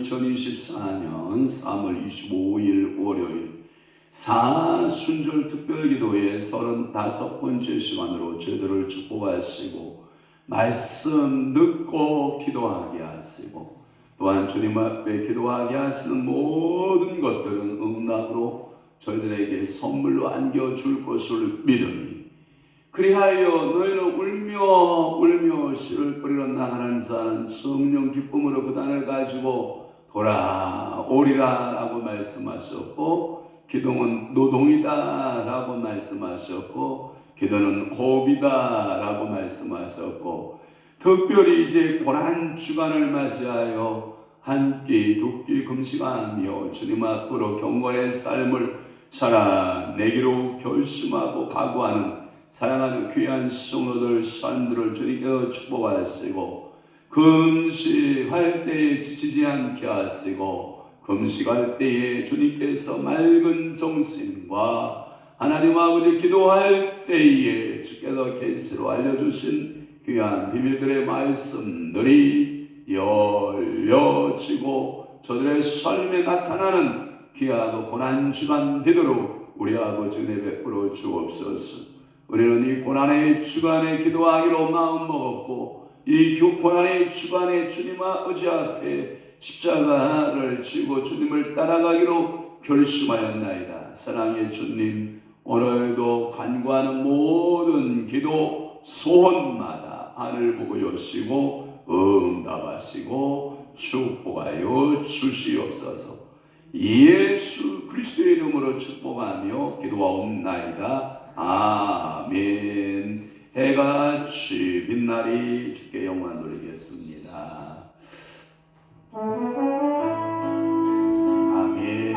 2024년 3월 25일 월요일 사순절 특별기도의 35번째 시간으로 저희들을 축복하시고 말씀 듣고 기도하게 하시고 또한 주님 앞에 기도하게 하시는 모든 것들은 응답으로 저희들에게 선물로 안겨줄 것을 믿으니 그리하여 너희는 울며 씨를 뿌리러 나가는 자는 성령 기쁨으로 그 단을 가지고 돌아오리라 라고 말씀하셨고, 기도는 노동이다 라고 말씀하셨고, 기도는 호흡이다 라고 말씀하셨고, 특별히 이제 고난주간을 맞이하여 한 끼 두 끼 금식하며 주님 앞으로 경건의 삶을 살아내기로 결심하고 각오하는 사랑하는 귀한 성도들 사람들을 주님께서 축복하시고, 금식할 때에 지치지 않게 하시고, 금식할 때에 주님께서 맑은 정신과 하나님 아버지 기도할 때에 주께서 계시로 알려주신 귀한 비밀들의 말씀들이 열려지고 저들의 삶에 나타나는 귀하고 고난주간 되도록 우리 아버지 은혜 베풀어 주옵소서. 우리는 이 고난의 주간에 기도하기로 마음먹었고, 이 고난의 주간에 주님 아버지 앞에 십자가를 지고 주님을 따라가기로 결심하였나이다. 사랑의 주님, 오늘도 간구하는 모든 기도 소원마다 하늘 보고 여시고 응답하시고 축복하여 주시옵소서. 예수 그리스도의 이름으로 축복하며 기도하옵나이다. 아멘. 해같이 빛나리 주께 영광 돌리겠습니다. 아멘.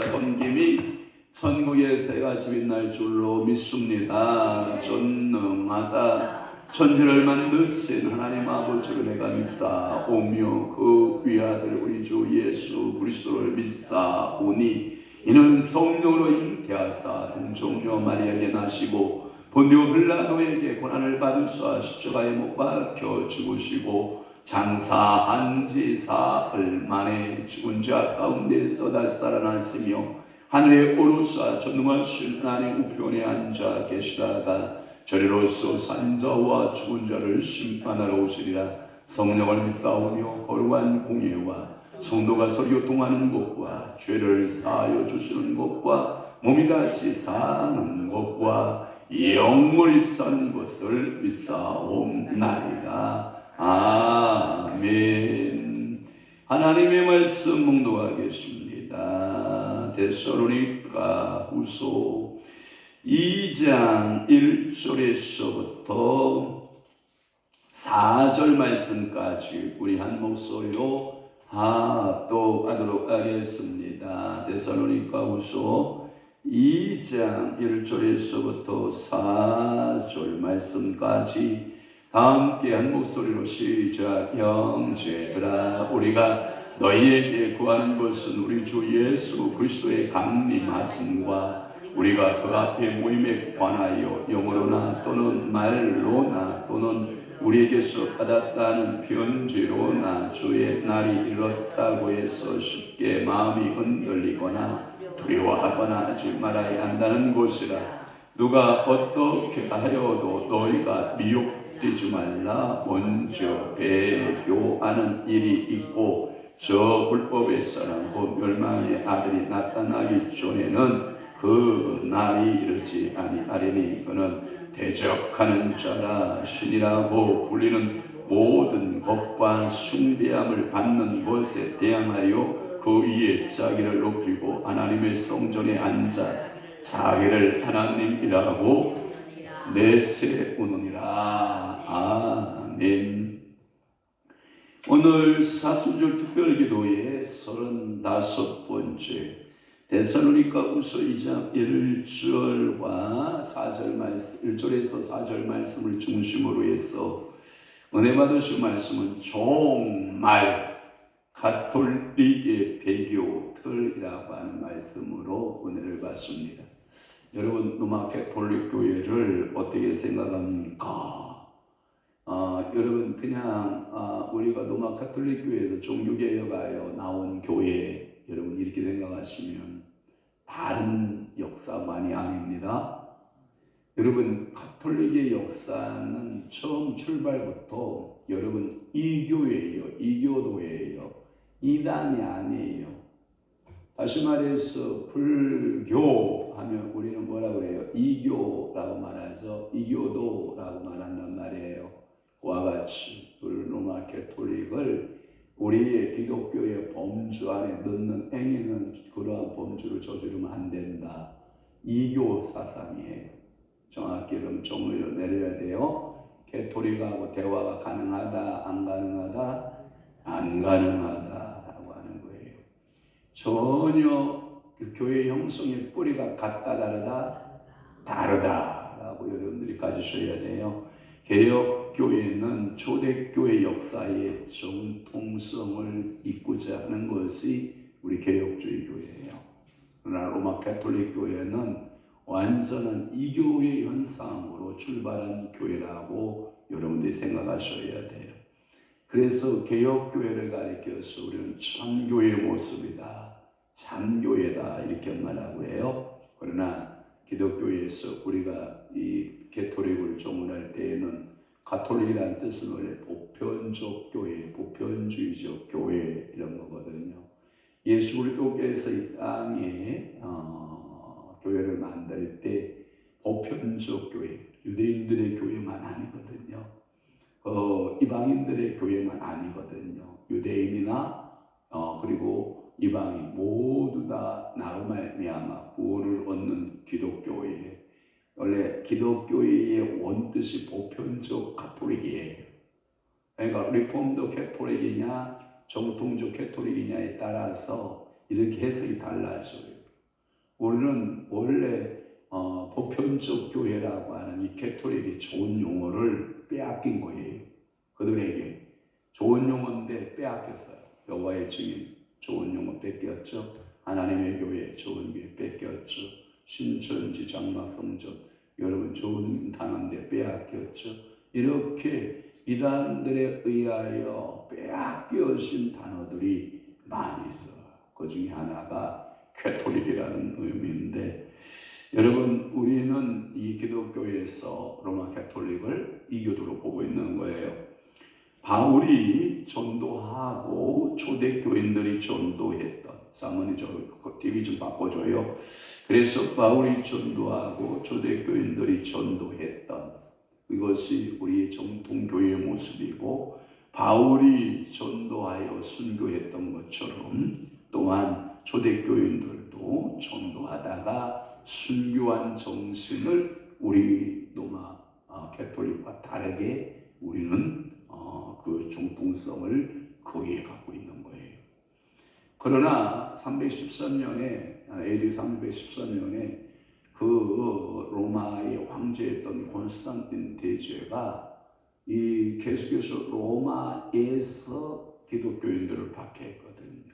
섬김이 천국의 새 같이 빛날 줄로 믿습니다. 전능하사 천지를 만드신 하나님 아버지를 내가 믿사오며 그 위아들 우리 주 예수 그리스도를 믿사오니 이는 성령으로 잉태하사 동정녀 마리아에게 나시고 본디오 빌라도에게 고난을 받으사 십자가에 못 박혀 죽으시고 장사한 지 사흘 만에 죽은 자 가운데서 다시 살아나시며 하늘에 오르사 전능하신 하나님 우편에 앉아 계시다가 저리로서 산자와 죽은 자를 심판하러 오시리라. 성령을 믿사오며 거룩한 공예와 성도가 서로 교통하는 것과 죄를 사하여 주시는 것과 몸이 다시 사는 것과 영원히 사는 것을 믿사옵나이다. 아멘. 하나님의 말씀 묵독하겠습니다. 데살로니가 후서 2장 1절에서부터 4절 말씀까지 우리 한 목소리로 합독하도록 하겠습니다. 데살로니가 후서 2장 1절에서부터 4절 말씀까지 다 함께 한 목소리로 시작. 형제들아 우리가 너희에게 구하는 것은 우리 주 예수 그리스도의 강림하심과 우리가 그 앞에 모임에 관하여 영어로나 또는 말로나 또는 우리에게서 받았다는 편지로나 주의 날이 이렇다고 해서 쉽게 마음이 흔들리거나 두려워하거나 하지 말아야 한다는 것이라. 누가 어떻게 하여도 너희가 미혹되지 말라. 먼저 배교하는 일이 있고 저 불법의 사람 곧 멸망의 아들이 나타나기 전에는 그 날이 이르지 아니하리니 그는 대적하는 자라. 신이라고 불리는 모든 것과 숭배함을 받는 것에 대항하여 그 위에 자기를 높이고 하나님의 성전에 앉아 자기를 하나님이라고 내세우느니라. 아멘. 오늘 사순절 특별기도의 35번째 데살로니가 후서 2장 1절과 4절 말씀, 1절에서 4절 말씀을 중심으로 해서 은혜 받으실 말씀은 정말 가톨릭의 배교틀이라고 하는 말씀으로 은혜를 받습니다. 여러분 로마 가톨릭 교회를 어떻게 생각합니까? 여러분 그냥 우리가 로마 가톨릭 교회에서 종교개혁하여 나온 교회 여러분 이렇게 생각하시면 다른 역사만이 아닙니다. 여러분 가톨릭의 역사는 처음 출발부터 여러분 이교예요. 이교도예요. 이단이 아니에요. 다시 말해서 불교 하면 우리는 뭐라고 그래요? 이교라고 말하죠. 이교도라고 말한단 말이에요. 그와 같이 우리 로마 가톨릭을 우리의 기독교의 범주 안에 넣는 행위는 그러한 범주를 저지르면 안 된다. 이교 사상이에요. 정확히 여러분 정의를 내려야 돼요. 가톨릭하고 대화가 가능하다, 안 가능하다? 안 가능하다라고 하는 거예요. 전혀 그 교회 형성의 뿌리가 같다, 다르다? 다르다라고 여러분들이 가지셔야 돼요. 개혁교회는 초대교회 역사의 정통성을 잇고자 하는 것이 우리 개혁주의 교회예요. 그러나 로마 가톨릭 교회는 완전한 이교회 현상으로 출발한 교회라고 여러분들이 생각하셔야 돼요. 그래서 개혁교회를 가리켜서 우리는 참교회의 모습이다, 참교회다 이렇게 말하고 해요. 그러나 기독교에서 우리가 이 가톨릭을 종언할 때에는 가톨릭이라는 뜻은 원래 보편적 교회, 보편주의적 교회 이런 거거든요. 예수 그리스도께서 이 땅에 교회를 만들 때 보편적 교회, 유대인들의 교회만 아니거든요. 이방인들의 교회만 아니거든요. 유대인이나 그리고 이방인 모두 다 나로 말미암아 구원을 얻는 기독교회예요. 원래 기독교회의 원뜻이 보편적 가톨릭이에요. 그러니까 리폼드 가톨릭이냐 정통적 가톨릭이냐에 따라서 이렇게 해석이 달라져요. 우리는 원래 보편적 교회라고 하는 이 캐톨릭이 좋은 용어를 빼앗긴 거예요. 그들에게 좋은 용어인데 빼앗겼어요. 여호와의 증인 좋은 용어 뺏겼죠. 하나님의 교회 좋은 교회 뺏겼죠. 신천지 장막 성전 여러분 좋은 단어인데 빼앗겼죠. 이렇게 이단들에 의하여 빼앗겨진 단어들이 많이 있어요. 그 중에 하나가 캐톨릭이라는 의미인데, 여러분 우리는 이 기독교에서 로마 캐톨릭을 이교도로 보고 있는 거예요. 바울이 전도하고 초대교인들이 전도했던, 사모님 저 TV 좀 바꿔줘요. 그래서 바울이 전도하고 초대교인들이 전도했던 이것이 우리 정통교회의 모습이고, 바울이 전도하여 순교했던 것처럼 또한 초대교인들도 전도하다가 순교한 정신을 우리 로마 캐톨릭과 다르게 우리는 그 중풍성을 거기에 갖고 있는 거예요. 그러나 313년에 AD 313년에 그 로마의 황제였던 콘스탄틴 대제가 이 계속해서 로마에서 기독교인들을 박해했거든요.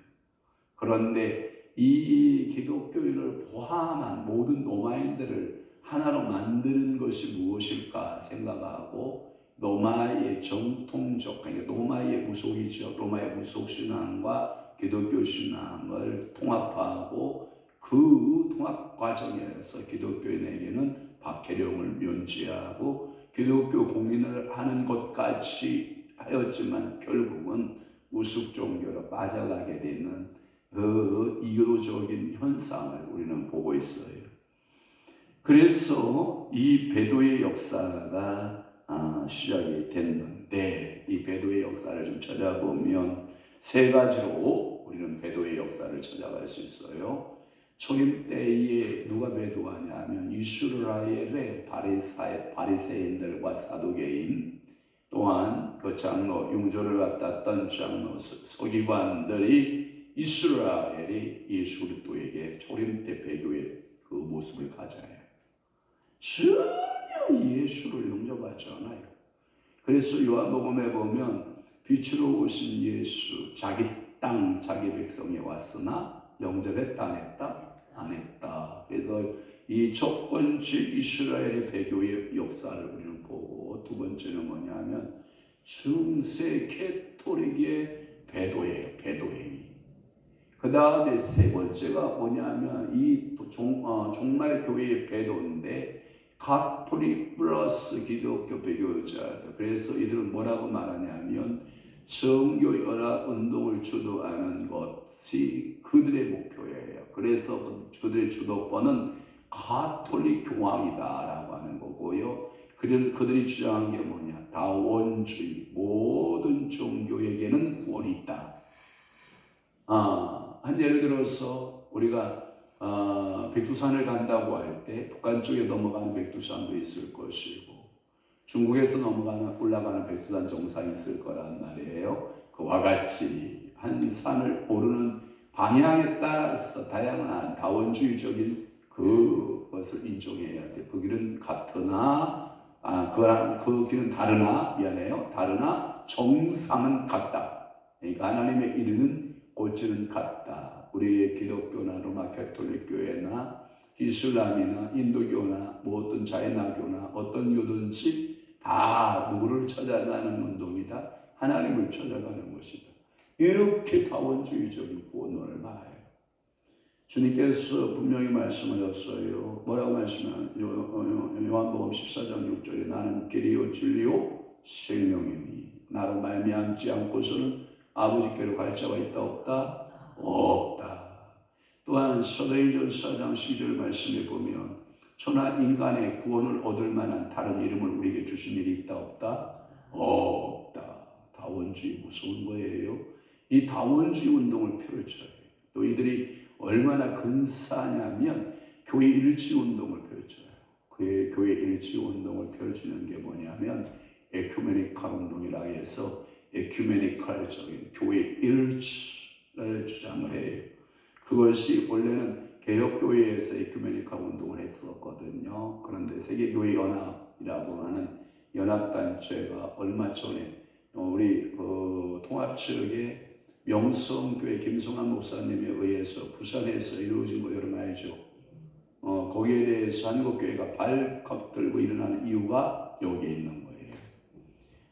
그런데 이 기독교인을 포함한 모든 로마인들을 하나로 만드는 것이 무엇일까 생각하고, 로마의 정통적, 그러니까 로마의 무속이죠. 로마의 무속신앙과 기독교 신앙을 통합하고, 그 통합 과정에서 기독교인에게는 박해령을 면제하고 기독교 공인을 하는 것까지 하였지만 결국은 무속 종교로 빠져가게 되는 그 이교도적인 현상을 우리는 보고 있어요. 그래서 이 배도의 역사가 시작이 됐는데, 이 배도의 역사를 좀 찾아보면 세 가지로 우리는 배도의 역사를 찾아갈 수 있어요. 초림 때에 누가 배도하냐면 이스라엘의 바리새인들과 사두개인, 또한 그 장로 융조를 갖다던 장로 서기관들이 이스라엘이 예수 그리스도에게 초림 때 배교의 그 모습을 가져요. 전혀 예수를 영접하지 않아요. 그래서 요한복음에 보면 빛으로 오신 예수, 자기 땅 자기 백성에 왔으나 영접했다 안 했다? 안 했다. 그래서 이 첫 번째 이스라엘의 배교의 역사를 우리는 보고, 두 번째는 뭐냐면 중세 캐톨릭의 배도예요. 배도행위. 그 다음에 세 번째가 뭐냐면 이 종말 교회의 배도인데, 가톨릭 플러스 기독교 배교자들. 그래서 이들은 뭐라고 말하냐면 정교 연합 운동을 주도하는 것이 그들의 목표예요. 그래서 그들의 주도권은 가톨릭 교황이다라고 하는 거고요. 그들이 주장한 게 뭐냐? 다원주의, 모든 종교에게는 구원이 있다. 한 예를 들어서 우리가 백두산을 간다고 할 때 북한 쪽에 넘어가는 백두산도 있을 것이고, 중국에서 올라가는 백두산 정상이 있을 거란 말이에요. 그와 같이 한 산을 오르는 방향에 따라서 다양한 다원주의적인 그것을 인정해야 돼. 그 길은 같으나 그 길은 다르나 정상은 같다. 그러니까 하나님의 이르는 고치는 같다. 우리의 기독교나 로마 캐톨릭 교회나 이슬람이나 인도교나 뭐 어떤 자이나교나 어떤 교든지 다 누구를 찾아가는 운동이다? 하나님을 찾아가는 것이다. 이렇게 다원주의적인 구원론을 말해요. 주님께서 분명히 말씀하셨어요. 뭐라고 말씀하셨냐면 요한복음 14장 6절에 나는 길이요 진리요 생명이니 나로 말미암지 않고서는 아버지께로 갈 자가 있다 없다? 없다. 또한 사도행전 4장 12절 말씀에 보면 천하 인간의 구원을 얻을 만한 다른 이름을 우리에게 주신 일이 있다 없다? 없다. 다원주의 무서운 거예요. 이 다원주의 운동을 펼쳐요. 또 이들이 얼마나 근사하냐면 교회 일치 운동을 펼쳐요. 그 교회 일치 운동을 펼치는 게 뭐냐면 에큐메니칼 운동이라 해서 에큐메니칼적인 교회 일치를 주장을 해요. 그것이 원래는 개혁교회에서 에큐메니카 운동을 했었거든요. 그런데 세계교회 연합이라고 하는 연합단체가 얼마 전에 우리 통합 측의 명성교회 김성환 목사님에 의해서 부산에서 이루어진 거 여러분 알죠? 거기에 대해서 한국교회가 발칵 들고 일어나는 이유가 여기에 있는 거예요.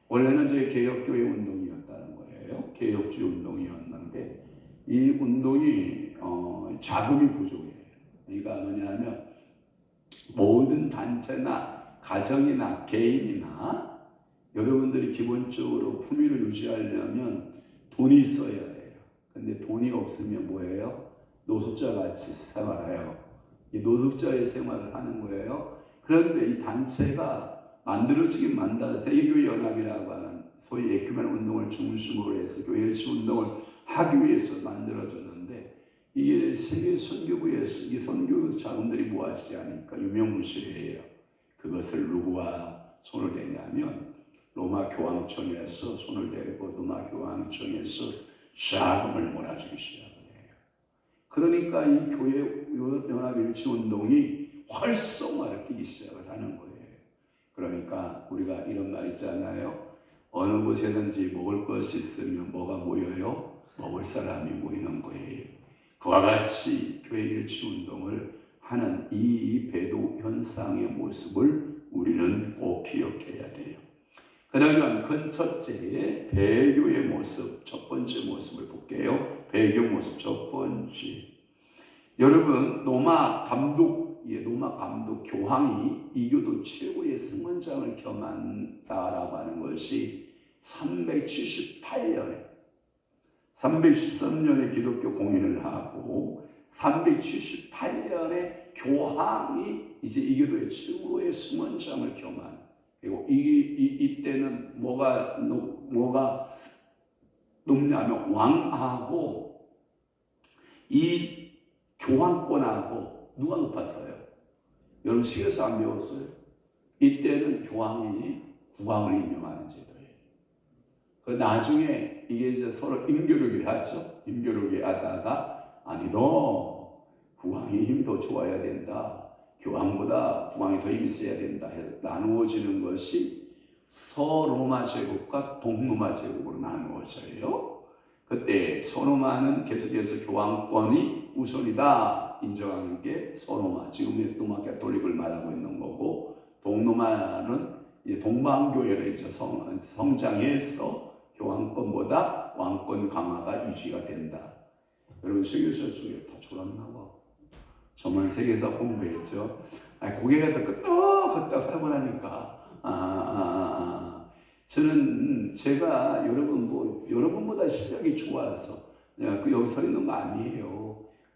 원래는 저희 개혁교회 운동이었다는 거예요. 개혁주의 운동이었는데 이 운동이 자금이 부족해요. 그러니까 뭐냐면 모든 단체나 가정이나 개인이나 여러분들이 기본적으로 품위를 유지하려면 돈이 있어야 돼요. 근데 돈이 없으면 뭐예요? 노숙자 같이 생활해요. 이 노숙자의 생활을 하는 거예요. 그런데 이 단체가 만들어지긴 만다. 세계교회 연합이라고 하는 소위 에큐멘 운동을 중심으로 해서 교회 일치 운동을 하기 위해서 만들어졌는데 이게 세계 선교부에서 이 선교 자금들이 모아지지 않으니까 유명무실해요. 그것을 누구와 손을 대냐면 로마 교황청에서 손을 대고 로마 교황청에서 자금을 몰아주기 시작해요. 그러니까 이 교회 연합 일치 운동이 활성화를 띠기 시작을 하는 거예요. 그러니까 우리가 이런 말 있잖아요. 어느 곳에든지 먹을 것이 있으면 뭐가 모여요? 먹을 사람이 모이는 거예요. 그와 같이 교회 일치 운동을 하는 이 배도 현상의 모습을 우리는 꼭 기억해야 돼요. 그러면 그 첫째 배교의 모습, 첫 번째 모습을 볼게요. 배교 모습 첫 번째. 여러분 로마 감독 교황이 이 교도 최고의 승원장을 겸한다라고 하는 것이 313년에 기독교 공인을 하고 378년에 교황이 이제 이 교도의 최고의 승원장을 겸한. 그리고 이때는 뭐가 높냐면 왕하고 이 교황권하고 누가 높았어요? 여러분 시에서 안 배웠어요? 이때는 교황이 국왕을 임명하는 제도예요. 그 나중에 이게 이제 서로 임교류기를 하죠. 임교류기 하다가 아니 너 국왕의 힘이 더 좋아야 된다. 교황보다 국왕이 더 힘이 세야 된다 해서 나누어지는 것이 서로마 제국과 동로마 제국으로 나누어져요. 그때 서로마는 계속해서 교황권이 우선이다 인정하는 게 서로마, 지금의 로마 가톨릭을 말하고 있는 거고, 동로마는 이제 동방교회를 이제 성장해서 교황권보다 왕권 강화가 유지가 된다. 여러분 세계사 쪽에 다 졸았나 봐. 저만 세계사 공부했죠. 고개가 끄떡끄떡 하고 나니까 저는 제가 여러분보다 실력이 좋아서 여기 서 있는 거 아니에요.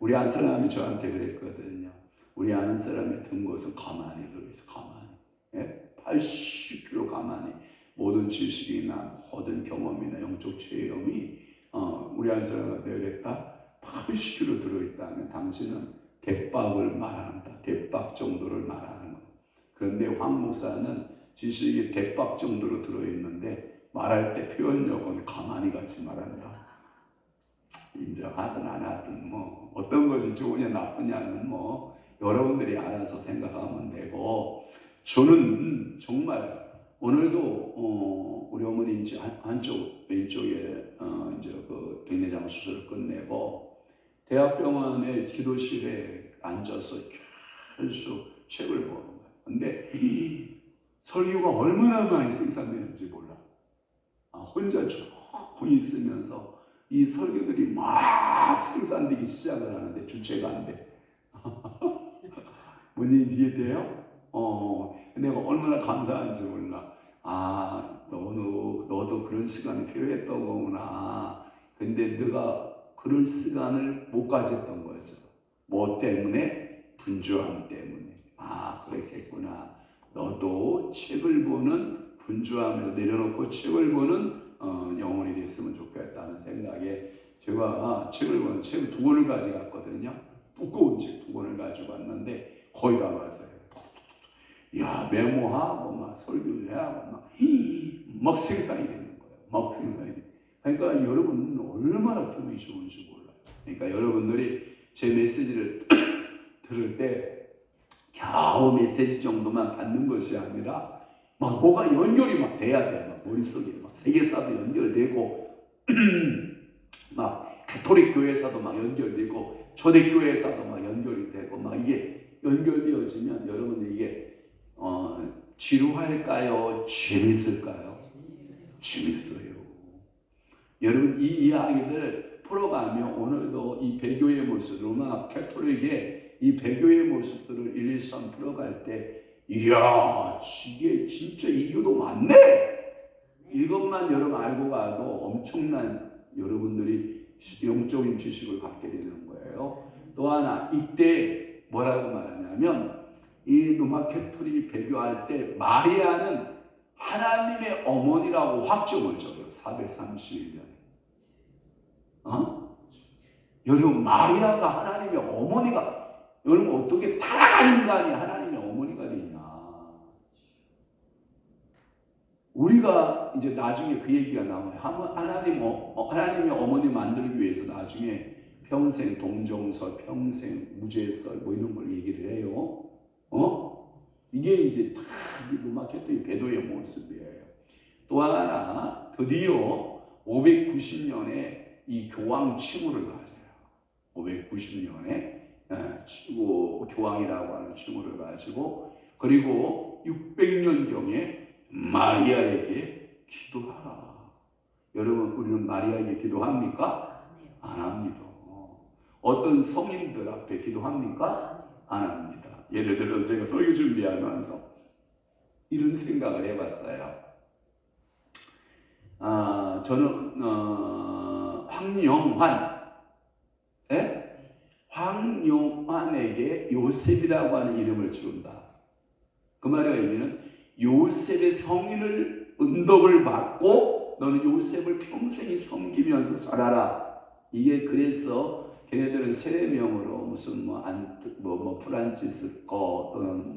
우리 안 사람이 저한테 그랬거든요. 우리 아는 사람이 든 것은 가만히 들어있어. 가만히. 80kg 가만히. 모든 지식이나 모든 경험이나 영적 체험이 우리 안 사람한테 그랬다. 80kg 들어있다면 당신은 대박을 말한다. 대박 정도를 말하는 거. 그런데 황 목사는 지식이 대박 정도로 들어있는데 말할 때 표현력은 가만히 같이 말한다. 인정하든 안 하든 뭐 어떤 것이 좋으냐 나쁘냐는 뭐 여러분들이 알아서 생각하면 되고, 저는 정말 오늘도 우리 어머니 이제 한쪽 왼쪽에 이제 그 백내장 수술을 끝내고 대학병원의 기도실에 앉아서 계속 책을 보는 거예요. 근데 설교가 얼마나 많이 생산되는지 몰라. 혼자 조금 있으면서 이 설교들이 막 생산되기 시작을 하는데 주체가 안 돼. 뭔 얘기인지 이해돼요? 내가 얼마나 감사한지 몰라. 너도 그런 시간이 필요했던 거구나. 근데 네가 그럴 시간을 못 가졌던 거죠. 뭐 때문에? 분주함 때문에. 그랬겠구나. 너도 책을 보는 분주함에서 내려놓고 책을 보는 영혼이 됐으면 좋겠다는 생각에 제가 책을 보는 책을 2권을 가져갔거든요. 두꺼운 책 2권을 가지고 왔는데 거의 다 왔어요. 메모하고 막 설교하고 막 생산이 되는 거예요. 막 생산이 돼. 그러니까 여러분은 얼마나 기분이 좋은지 몰라요. 그러니까 여러분들이 제 메시지를 들을 때 겨우 메시지 정도만 받는 것이 아니라 막 뭐가 연결이 막 돼야 돼. 막 머릿속에 막 세계사도 연결되고 막 가톨릭 교회사도 막 연결되고 초대교회사도 막 연결이 되고 막 이게 연결되어지면 여러분 이게 지루할까요? 재밌을까요? 재밌어요. 여러분 이 이야기들 풀어가면 오늘도 이 배교의 모습, 로마 캐톨릭의 이 배교의 모습들을 일일삼 풀어갈 때 이야 이게 진짜 이교도 많네. 이것만 여러분 알고 가도 엄청난 여러분들이 영적인 지식을 갖게 되는 거예요. 또 하나 이때 뭐라고 말하냐면 이 로마 캐톨릭이 배교할 때 마리아는 하나님의 어머니라고 확정을 줘요. 431년에. 여러분 마리아가 하나님의 어머니가 여러분 어떻게 타락한 인간이 하나님의 어머니가 되냐. 우리가 이제 나중에 그 얘기가 나와요. 하나님의 어머니 만들기 위해서 나중에 평생 동정설, 평생 무죄설 뭐 이런 걸 얘기를 해요. 이게 이제 다 로마 캐톨릭 배도의 모습이에요. 또 하나 드디어 590년에 이 교황 칭호를 가져요. 590년에 교황이라고 하는 칭호를 가지고 그리고 600년경에 마리아에게 기도하라. 여러분 우리는 마리아에게 기도합니까? 안 합니다. 어떤 성인들 앞에 기도합니까? 안 합니다. 예를 들어 제가 설교 준비하면서 이런 생각을 해봤어요. 저는 황용환에게 요셉이라고 하는 이름을 지운다. 그 말의 의미는 요셉의 성인을 은덕을 받고 너는 요셉을 평생이 섬기면서 살아라. 이게 그래서 걔네들은 세례명으로 무슨 프란치스코 또는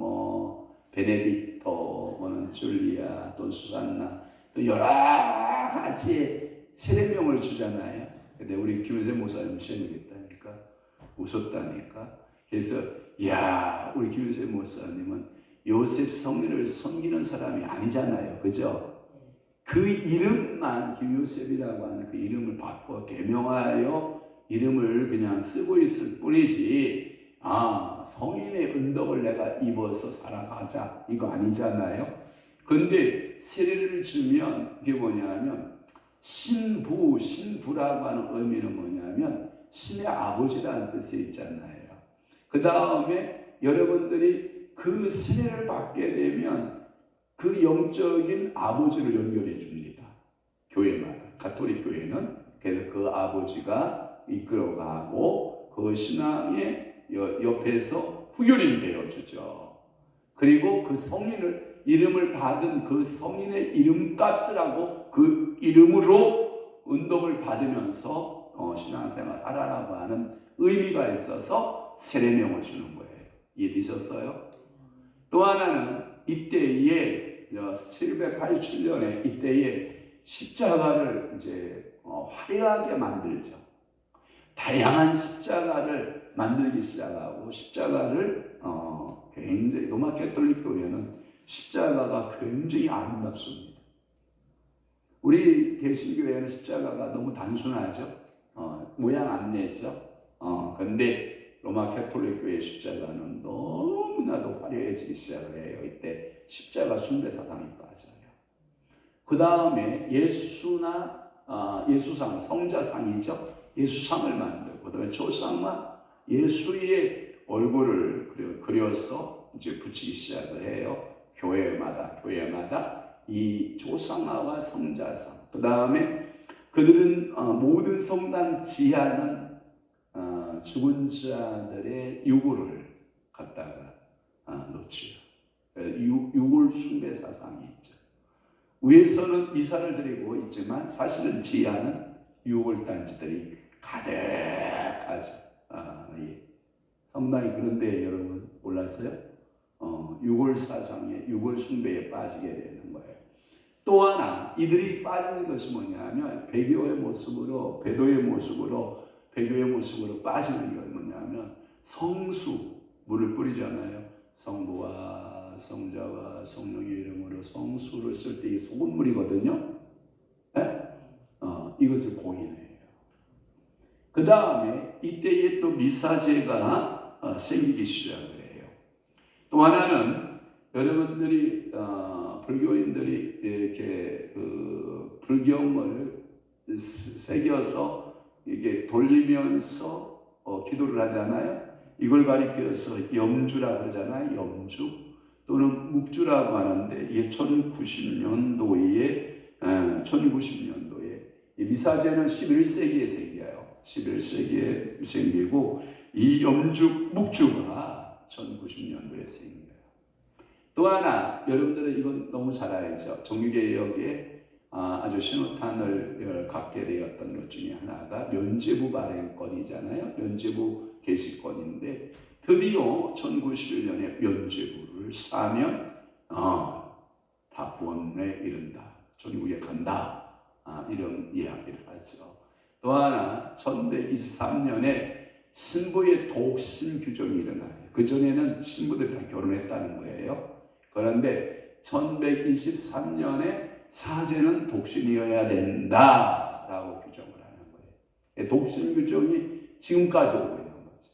베네딕토 또는 줄리아 또 수산나 또 여러 가지 세례명을 주잖아요. 근데 우리 김효세 목사님 시험이겠다니까 웃었다니까. 그래서 야 우리 김효세 목사님은 요셉 성인을 섬기는 사람이 아니잖아요. 그죠? 그 이름만 김요셉이라고 하는 그 이름을 바꿔 개명하여 이름을 그냥 쓰고 있을 뿐이지 성인의 은덕을 내가 입어서 살아가자 이거 아니잖아요. 근데 세례를 주면 이게 뭐냐면 신부라고 하는 의미는 뭐냐면 신의 아버지라는 뜻이 있잖아요. 그 다음에 여러분들이 그 세례를 받게 되면 그 영적인 아버지를 연결해 줍니다. 교회마다. 가톨릭 교회는 그래서 그 아버지가 이끌어가고 그 신앙의 옆에서 후견이 되어주죠. 그리고 그 성인을 이름을 받은 그 성인의 이름값을 하고 그 이름으로 은덕을 받으면서 신앙생활 하라라고 하는 의미가 있어서 세례명을 주는 거예요. 이해되셨어요? 또 하나는 이때에 787년에 이때에 십자가를 이제 화려하게 만들죠. 다양한 십자가를 만들기 시작하고 십자가를 굉장히 로마 캐톨릭 교회는 십자가가 굉장히 아름답습니다. 우리 개신교회는 십자가가 너무 단순하죠. 모양 안 내죠. 근데 로마 캐톨릭 교회 십자가는 너무나도 화려해지기 시작을 해요. 이때 십자가 숭배 사상이 빠져요. 그 다음에 예수상, 성자상이죠. 예수상을 만들고 그다음에 조상만 예수의 얼굴을 그려서 이제 붙이기 시작을 해요. 교회마다 이 조상화와 성자상. 그 다음에 그들은 모든 성당 지하는 죽은 자들의 유골을 갖다가 놓지요. 유골 숭배 사상이 있죠. 위에서는 미사를 드리고 있지만 사실은 지하는 유골 단지들이 가득하죠. 예. 성당이 그런데 여러분 몰랐어요? 유골 사상에 유골 숭배에 빠지게 되는 거예요. 또 하나 이들이 빠지는 것이 뭐냐면 배도의 모습으로 빠지는 게 뭐냐면 성수 물을 뿌리잖아요. 성부와 성자와 성령의 이름으로 성수를 쓸 때 이 소금물이거든요. 네? 이것을 공인해요. 그 다음에 이때에 또 미사제가 생기기 시작을 해요. 또 하나는 여러분들이 불교인들이 이렇게 그 불경을 새겨서 이게 돌리면서 기도를 하잖아요. 이걸 가리켜서 염주라 그러잖아요. 염주 또는 묵주라고 하는데 이게 1090년도에 이 미사제는 11세기에 생겨요. 11세기에 생기고 이 염주 묵주가 1090년도에 생겨요. 또 하나 여러분들은 이건 너무 잘 알죠. 정유개혁에 아주 신호탄을 갖게 되었던 것 중에 하나가 면죄부 발행권이잖아요. 면죄부 게시권인데 드디어 1911년에 면죄부를 사면 다 구원에 이른다. 천국에 간다. 이런 이야기를 하죠. 또 하나 1123년에 신부의 독신 규정이 일어나요. 그전에는 신부들 다 결혼했다는 거예요. 그런데 1123년에 사제는 독신이어야 된다라고 규정을 하는 거예요. 독신 규정이 지금까지 오고 있는 거죠.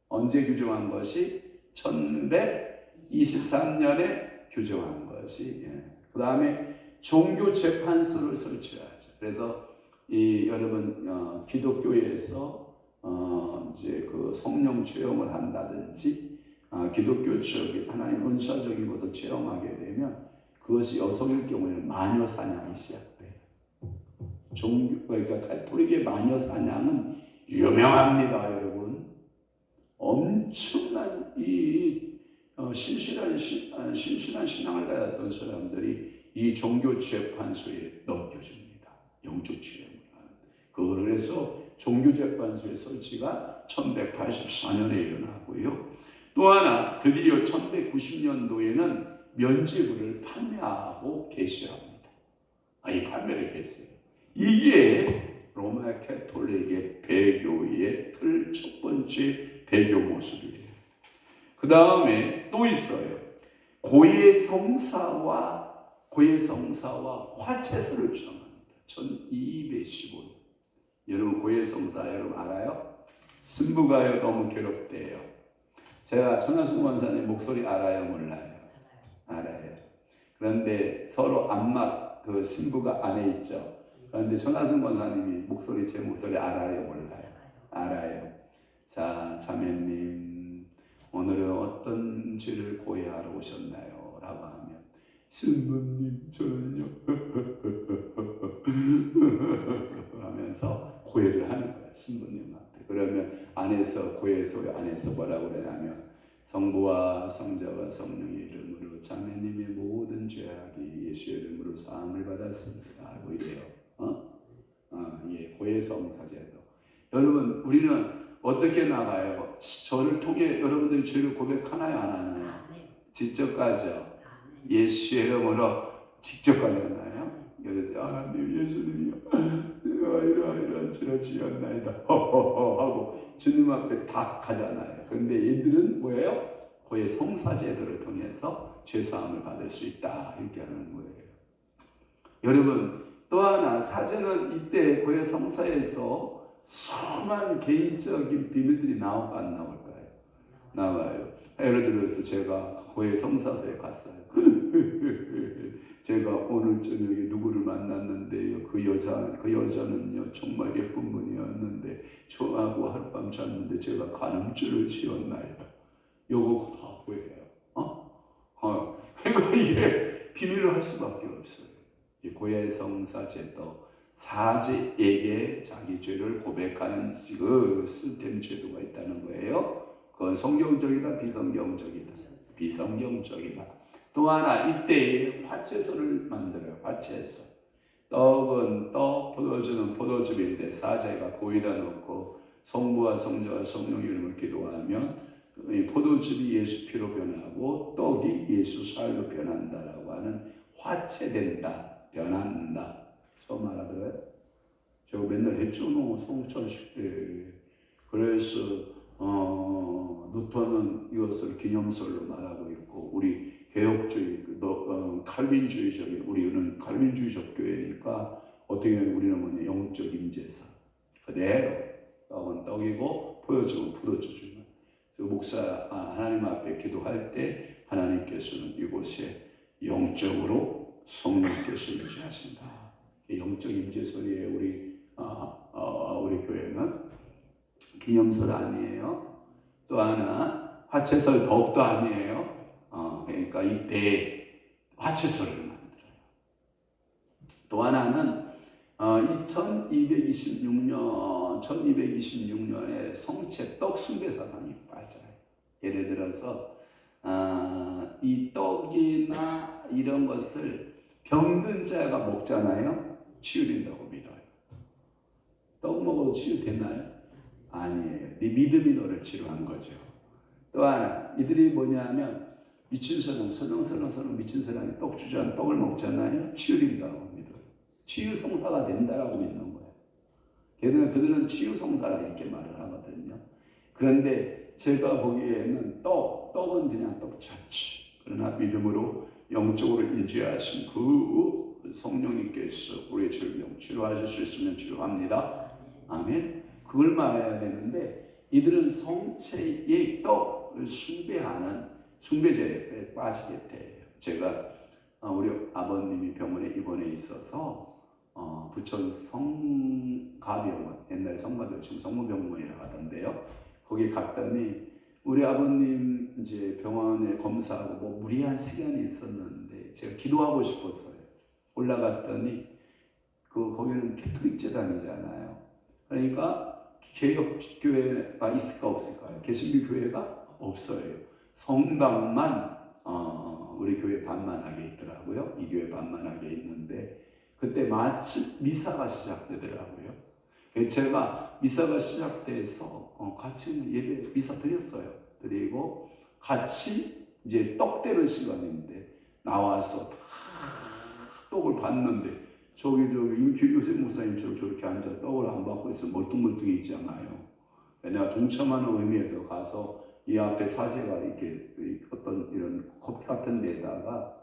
언제 규정한 것이? 1123년에 규정한 것이. 그 다음에 종교재판소를 설치하죠. 그래서 여러분 기독교에서 이제 그 성령 체험을 한다든지 기독교적인 하나님 은사적인 것을 체험하게 되면 그것이 여성일 경우에는 마녀 사냥이 시작돼요. 그러니까 가톨릭의 마녀 사냥은 유명합니다, 여러분. 엄청난 신실한 신앙을 가졌던 사람들이 이 종교 재판소에 넘겨집니다. 영적 체험을 하는. 그래서 종교 재판소의 설치가 1184년에 일어나고요. 또 하나 드디어 1190년도에는 면죄부를 판매하고 개시합니다. 이 판매를 개시해요. 이게 로마 가톨릭의 배교의 첫 번째 배교 모습이에요. 그 다음에 또 있어요. 고해성사와 화채서를 주장합니다. 1215년. 여러분 고해성사 여러분 알아요? 신부가요 너무 괴롭대요. 제가 천하승 원사님 목소리 알아요? 몰라요? 알아요. 그런데 서로 안막 그 신부가 안에 있죠. 그런데 천하승 원사님이 제 목소리 알아요? 몰라요? 알아요. 자, 자매님 오늘은 어떤 죄를 고해하러 오셨나요? 라고 하면 신부님 저는요 하면서 고해를 하는 거야. 신부님한테. 그러면 고해소 안에서 뭐라고 그러냐면 성부와 성자와 성령의 이름으로 자매님의 모든 죄악이 예수의 이름으로 사함을 받았습니다 하고 이래요. 고해성사제도. 여러분 우리는 어떻게 나가요? 저를 통해 여러분들이 죄를 고백하나요? 안 하나요? 직접 가죠. 예수의 이름으로 직접 가잖아요. 하나님 예수님이요 이러한 죄를 지었나이다 하고 주님 앞에 다 가잖아요. 그런데 얘들은 뭐예요? 고해 성사제도를 통해서 죄사함을 받을 수 있다 이렇게 하는 거예요. 여러분 또 하나 사제는 이때 고해 성사에서 수많은 개인적인 비밀들이 나올까 안 나올까요? 나와요. 예를 들어서 제가 고해 성사소에 갔어요. 제가 오늘 저녁에 누구를 만났는데요. 그 여자는요 정말 예쁜 분이었는데 저하고 하룻밤 잤는데 제가 간음죄를 지었나이다. 요거 다 보여요. 그러니까 이게 비밀을 할 수밖에 없어요. 고해 성사제도 사제에게 자기 죄를 고백하는 그 시스템 제도가 있다는 거예요. 그건 성경적이다, 비성경적이다. 비성경적이다. 또 하나 이때에 화채소를 만들어요. 화채소. 떡은 떡, 포도주는 포도주인데 사제가 거기다 넣고 성부와 성자와 성령 이름을 기도하면 이 포도즙이 예수 피로 변하고 떡이 예수 살로 변한다라고 하는 화채된다, 변한다. 처음 알아들어요? 제가 맨날 했죠. 성천식 때. 그래서 누턴은 이것을 기념설로 말하고 있고, 우리 개혁주의, 칼빈주의적인, 우리는 칼빈주의적 교회니까 어떻게 보면 우리는 뭐냐, 영적 임재사 그대로 떡은 떡이고 보여주고 풀어주지만, 목사 하나님 앞에 기도할 때 하나님께서는 이곳에 영적으로 성령께서 임재하신다. 영적 임재설이에요. 우리 교회는 기념설 아니에요. 또 하나 화채설 더욱도 아니에요. 그러니까 이때 화채설을 만들어요. 또 하나는 1226년에 성체 떡 숭배 사상이 빠져요. 예를 들어서 이 떡이나 이런 것을 병든 자가 먹잖아요. 치유된다고 믿어요. 떡 먹어도 치유됐나요? 아니에요. 네 믿음이 너를 치료한 거죠. 또 하나, 이들이 뭐냐면 미친 사람, 설렁설렁 미친 사람이 떡 주잖아요. 떡을 먹잖아요. 치유된다고 믿어요. 치유 성사가 된다라고 믿는 거예요. 그들은 치유 성사라 이렇게 말을 하거든요. 그런데 제가 보기에는 떡은 그냥 떡 자체. 그러나 믿음으로 영적으로 임재하신 그 성령님께서 우리의 질병 치료하실 수 있으면 치료합니다. 아멘. 그걸 말해야 되는데, 이들은 성체의 떡을 숭배하는 숭배제에 빠지게 돼요. 제가 우리 아버님이 병원에 입원해 있어서 부천 성가병원, 옛날에 성가병원, 지금 성모병원이라고 하던데요. 거기 갔더니 우리 아버님 이제 병원에 검사하고 뭐 무리한 시간이 있었는데 제가 기도하고 싶었어요. 올라갔더니 거기는 캐톨릭 재단이잖아요. 그러니까 개혁교회가 있을까 없을까요? 개신교 교회가 없어요. 성당만 우리 교회 반만하게 있더라고요. 이 교회 반만하게 있는데 그때 마침 미사가 시작되더라고요. 제가 미사가 시작돼서 같이 예배 미사 드렸어요. 드리고 같이 이제 떡 때는 시간인데 나와서 떡을 봤는데 저기 요새 목사님처럼 저렇게 앉아 떡을 안 받고 있어 멀뚱멀뚱히 있잖아요. 내가 동참하는 의미에서 가서 이 앞에 사제가 이렇게 어떤 이런 컵 같은 데다가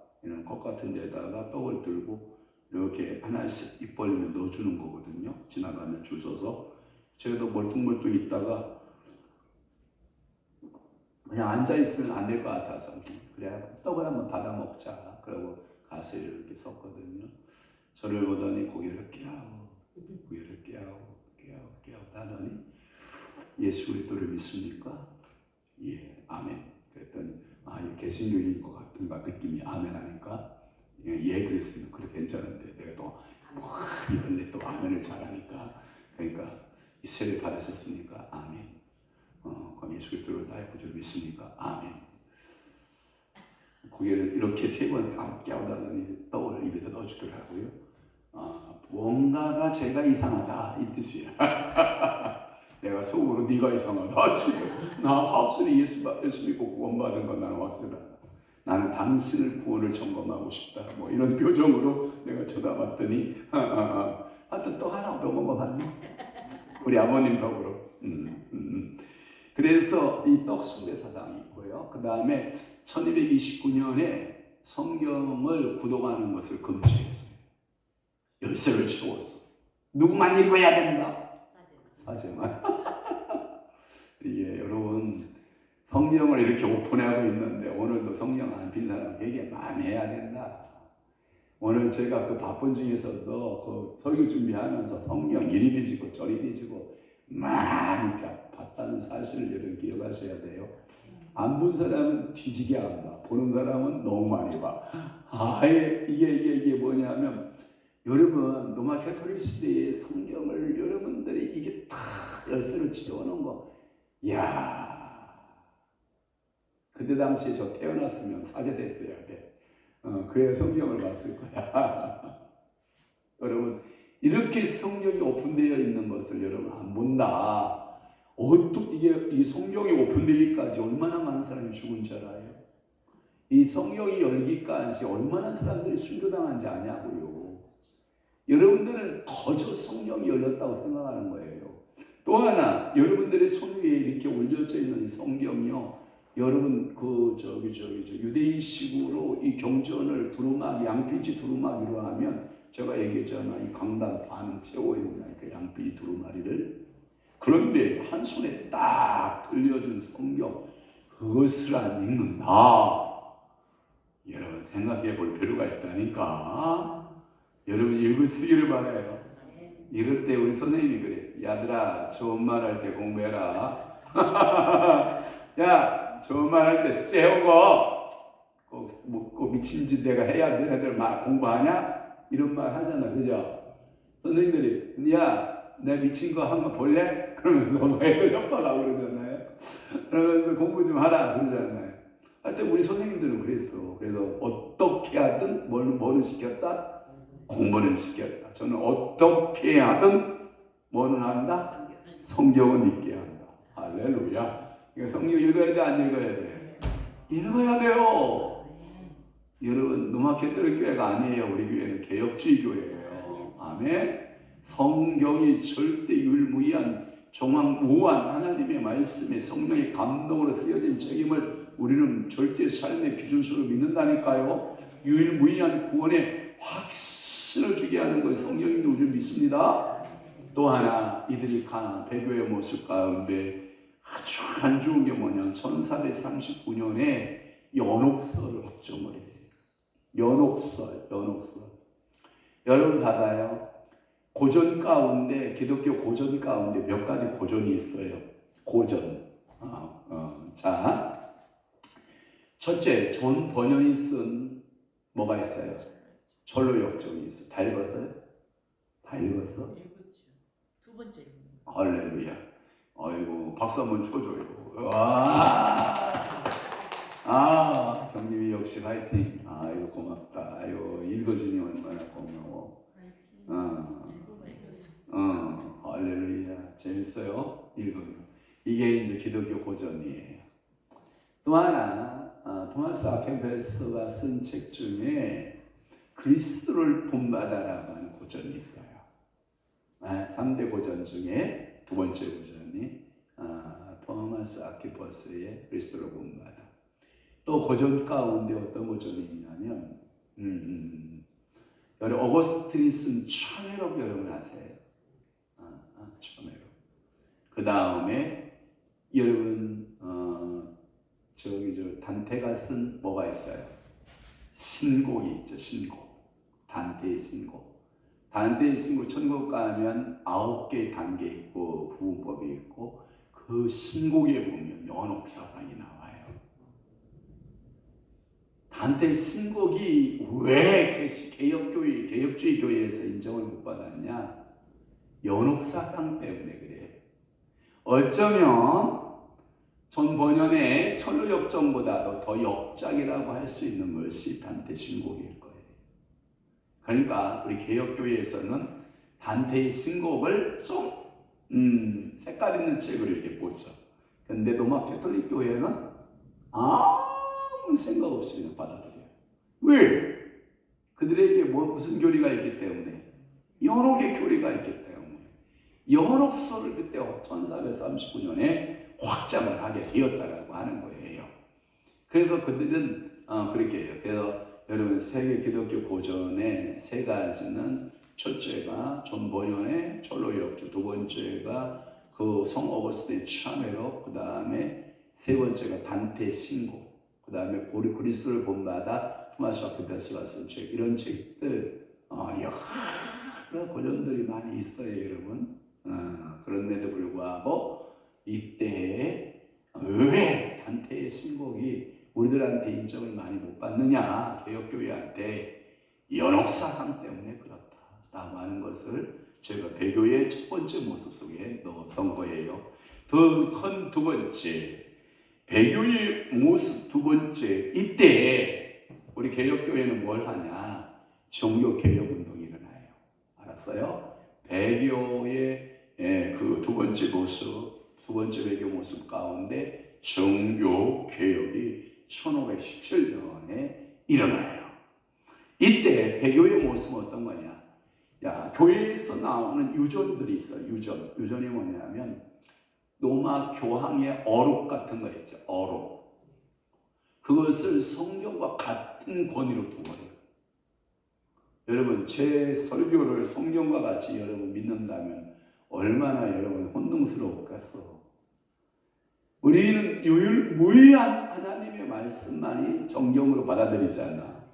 떡을 들고 이렇게 하나씩 입 벌리면 넣어주는 거거든요. 지나가면 줄 서서 제가 멀뚱멀뚱 있다가 그냥 앉아 있으면 안 될 것 같아서 그래 떡을 한번 받아 먹자. 그러고 가서 이렇게 섰거든요. 저를 보더니 고개를 깨우고 하더니 예수 그리스도를 믿습니까? 예, 아멘. 그랬더니 개신교인 것 같은가 느낌이 아멘 하니까 예 그랬으면 그래 괜찮은데 내가 또 이런데 또 아멘을 잘하니까 그러니까 이 세례 받으셨습니까? 아멘. 그럼 예수 그리스도를 나의 구주를 믿습니까? 아멘. 고개를 이렇게 세 번 깨우다더니 떡을 입에다 넣어주더라고요. 뭔가가 제가 이상하다 이 뜻이야. 내가 속으로 네가 이상하다 지금 나 확실히 예수 믿고 구원받은 건 나는 확실하다. 나는 당신을 구원을 점검하고 싶다. 뭐 이런 표정으로 내가 쳐다봤더니 하여튼 떡 하나 더 먹어봤니? 우리 아버님 덕으로. 그래서 이 떡 숭배 사상이 있고요. 그 다음에 1229년에 성경을 구독하는 것을 금지했어요. 열쇠를 채웠어. 누구만 읽어야 된다. 사제만. 예, 여러분 성경을 이렇게 오픈하고 있는데 오늘도 성경 안 핀 사람 되게 많이 해야 된다. 오늘 제가 그 바쁜 중에서도 그 설교 준비하면서 성경 이리 뒤지고 저리 뒤지고 많이 봤다는 사실을 여러분 기억하셔야 돼요. 안 본 사람은 뒤지게 안 봐. 보는 사람은 너무 많이 봐. 이게 뭐냐면 여러분 로마 캐톨릭 시대의 성경을 여러분들이 이게 다 열쇠를 지어놓은 거, 이야, 그때 당시에 저 태어났으면 사제 됐어야 돼. 그래야 성경을 봤을 거야. 여러분 이렇게 성경이 오픈되어 있는 것을 여러분 안 본다. 이 성경이 오픈되기까지 얼마나 많은 사람이 죽은 줄 알아요? 이 성경이 열기까지 얼마나 사람들이 순교당한지 아냐고요. 여러분들은 거저 성경이 열렸다고 생각하는 거예요. 또 하나, 여러분들의 손 위에 이렇게 올려져 있는 이 성경이요, 여러분 유대인식으로 이 경전을 두루마기, 양피지 두루마기로 하면, 제가 얘기했잖아, 이 강당 반은 채워야 된다니까, 양피지 두루마리를. 그런데 한 손에 딱 들려준 성경, 그것을 안 읽는다. 여러분 생각해 볼 필요가 있다니까. 여러분 읽을 쓰기를 바라요. 이럴 때 우리 선생님이 그래. 야들아, 좋은 말 할 때 공부해라. 야, 좋은 말 할 때 숙제 해오고, 꼭 미친 짓 내가 해야 너네들 막 공부하냐? 이런 말 하잖아, 그죠? 선생님들이, 야, 내가 미친 거 한 거 볼래? 그러면서 애들 협박하고 그러잖아요. 그러면서 공부 좀 하라 그러잖아요. 하여튼 우리 선생님들은 그랬어. 그래서 어떻게 하든 뭐는 시켰다? 공부는 시켰다. 저는 어떻게 하든 뭐는 한다? 성경은 읽게 한다. 할렐루야. 그러니까 성경 읽어야 돼, 안 읽어야 돼? 읽어야 돼요. 여러분, 노마캐톨릭 교회가 아니에요. 우리 교회는 개혁주의 교회예요. 아멘. 성경이 절대 유일무이한 정황무한 하나님의 말씀에 성령의 감동으로 쓰여진 책임을 우리는 절대 삶의 기준수로 믿는다니까요. 유일무이한 구원의 확신을 주게 하는 것이 성령인 줄 우리는 믿습니다. 또 하나, 이들이 배교의 모습 가운데 아주 안 좋은 게 뭐냐면 1439년에 연옥설을 확정을 해요. 연옥설. 여러분 봐봐요. 고전 가운데, 기독교 고전 가운데 몇 가지 고전이 있어요. 고전. 자, 첫째, 존 번연이 쓴 뭐가 있어요? 절로역정이 있어요. 다 읽었어요? 다 읽었어? 읽었죠. 두 번째. 할렐루야. 아이고, 박수 한번 쳐줘요. 와! 경님이 역시 화이팅. 아이고, 고맙다. 아이고, 읽어주니 얼마나 고마워. 할렐루야. 재밌어요? 읽으면. 이게 이제 기독교 고전이에요. 또 하나, 토마스 아켄펠스가 쓴 책 중에 그리스도를 본받아라고 하는 고전이 있어요. 3대 고전 중에 두 번째 고전이 토마스 아켄펠스의 그리스도를 본받아. 또 고전 가운데 어떤 고전이 있냐면 여러분 어거스틴이 쓴 천회록 여러분 아세요? 천회록. 그 다음에 여러분 단테가 쓴 뭐가 있어요? 신곡이 있죠. 신곡. 단테의 신곡. 단테의 신곡 천국 가면 9개의 단계 있고 부분법이 있고 그 신곡에 보면 연옥사상이 나와요. 단테의 신곡이 왜 개혁주의 교회에서 인정을 못 받았냐? 연옥사상 때문에 그래요. 어쩌면 존 번연의 철로역정보다도 더 역작이라고 할 수 있는 것이 단테 신곡일 거예요. 그러니까 우리 개혁교회에서는 단테의 신곡을 좀 색깔 있는 책을 이렇게 보죠. 근데 로마 캐톨릭 교회는 아무 생각 없이 그냥 받아들여요. 왜? 그들에게 무슨 교리가 있기 때문에? 연옥의 교리가 있기 때문에. 연옥서를 그때 1439년에 확장을 하게 되었다라고 하는 거예요. 그래서 그들은 그렇게 해요. 그래서 여러분 세계 기독교 고전의 세 가지는 첫째가 존 번연의 철로역주, 두 번째가 그 성 어거스틴의 참회록, 그 다음에 세 번째가 단테 신곡, 그 다음에 그리스도를 본받아 토마스 아퀴나스가 쓴 책, 이런 책들 여러 고전들이 많이 있어요, 여러분. 그런데도 불구하고 이때 왜 단테의 신곡이 우리들한테 인정을 많이 못 받느냐? 개혁교회한테 연옥사상 때문에 그렇다라고 하는 것을 제가 배교의 첫 번째 모습 속에 넣었던 거예요. 더 큰 두 번째, 배교의 모습 두 번째, 이때 우리 개혁교회는 뭘 하냐? 종교개혁운동이 일어나요. 알았어요? 배교의 그 두 번째 모습, 두 번째 배교 모습 가운데 종교개혁이 1517년에 일어나요. 이때 배교의 모습은 어떤 거냐? 야, 교회에서 나오는 유전들이 있어요. 유전이 뭐냐면 로마 교황의 어록 같은 거 있죠. 어록. 그것을 성경과 같은 권위로 두어요. 여러분, 제 설교를 성경과 같이 여러분 믿는다면 얼마나 여러분 혼동스러울까서. 우리는 유일무이한 하나님의 말씀만이 정경으로 받아들이잖아.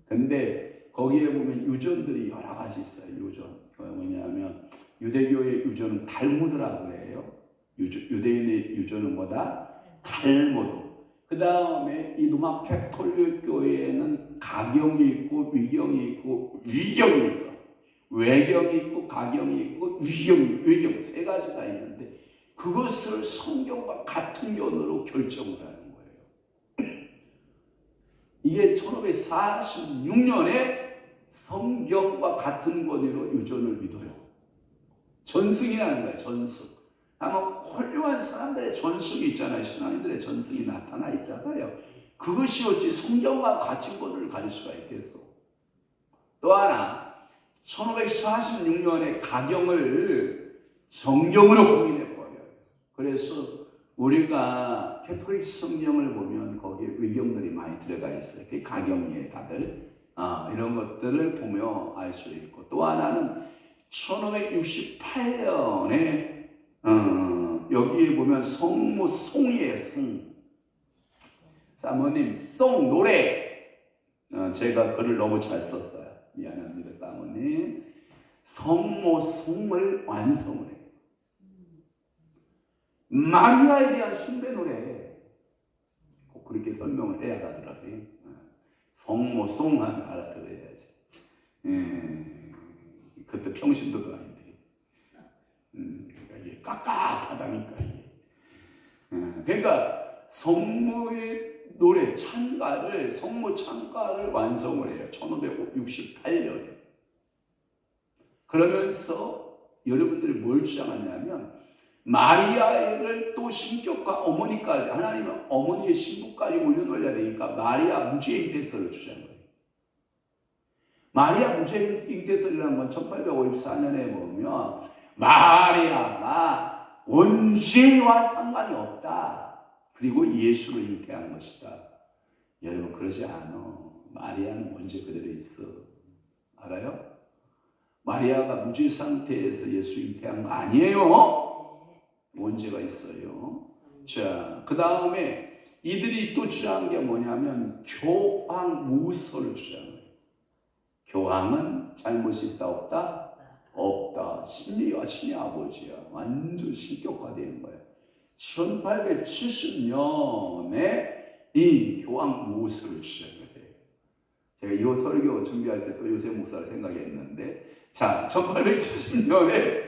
근데 거기에 보면 유전들이 여러 가지 있어요. 유전. 뭐냐면 유대교의 유전은 달무드라고 해요. 유대인의 유전은 뭐다? 달무드. 그 다음에 이 로마 캐톨릭 교회에는 가경이 있고 위경이 있고 위경이 있어. 외경이 있고 가경이 있고 위경 세 가지가 있는데 그것을 성경과 같은 견으로 결정을 하는 거예요. 이게 1546년에 성경과 같은 권위로 유전을 믿어요. 전승이라는 거예요. 전승. 아마 훌륭한 사람들의 전승이 있잖아요. 신앙인들의 전승이 나타나 있잖아요. 그것이 어찌 성경과 같은 권위를 가질 수가 있겠어. 또 하나 1546년에 가경을 정경으로 공인해버려요. 그래서 우리가 캐톨릭 성경을 보면 거기에 위경들이 많이 들어가 있어요. 그게 가경이에요, 다들. 이런 것들을 보며 알 수 있고. 또 하나는 1568년에 여기에 보면 성모 송이에요. 송. 사모님 송 노래. 제가 글을 너무 잘 썼어요. 미안합니다, 사모님. 성모 송을 완성을 해요. 마리아에 대한 숭배 노래. 꼭 그렇게 설명을 해야 하더라고요. 성모 송 하면 알아들어야지. 그때 평신도도 아닌데. 그러니까 이게 깝깝하다니까. 그러니까 성모의 노래 찬가를 성모 찬가를 완성을 해요. 1568년에. 그러면서 여러분들이 뭘 주장하냐면 마리아를 또 신격과 어머니까지 하나님은 어머니의 신부까지 올려놓아야 되니까 마리아 무죄 잉태설을 주장해요. 마리아 무죄 잉태설이라는 건 1854년에 보면 마리아가 원죄와 상관이 없다. 그리고 예수를 잉태한 것이다. 여러분 그러지 않아. 마리아는 원죄 그대로 있어. 알아요? 마리아가 무죄 상태에서 예수 잉태한 거 아니에요. 원죄가 있어요. 자, 그 다음에 이들이 또 주장한 게 뭐냐면 교황 모설을 주장해요. 교황은 잘못이 있다 없다? 없다. 신리와 신의 아버지야. 완전 신격화되는 거야. 1870년에 이 교황 모설을 주장을 해요. 제가 이 설교 준비할 때 또 요셉 목사를 생각했는데, 자, 1870년에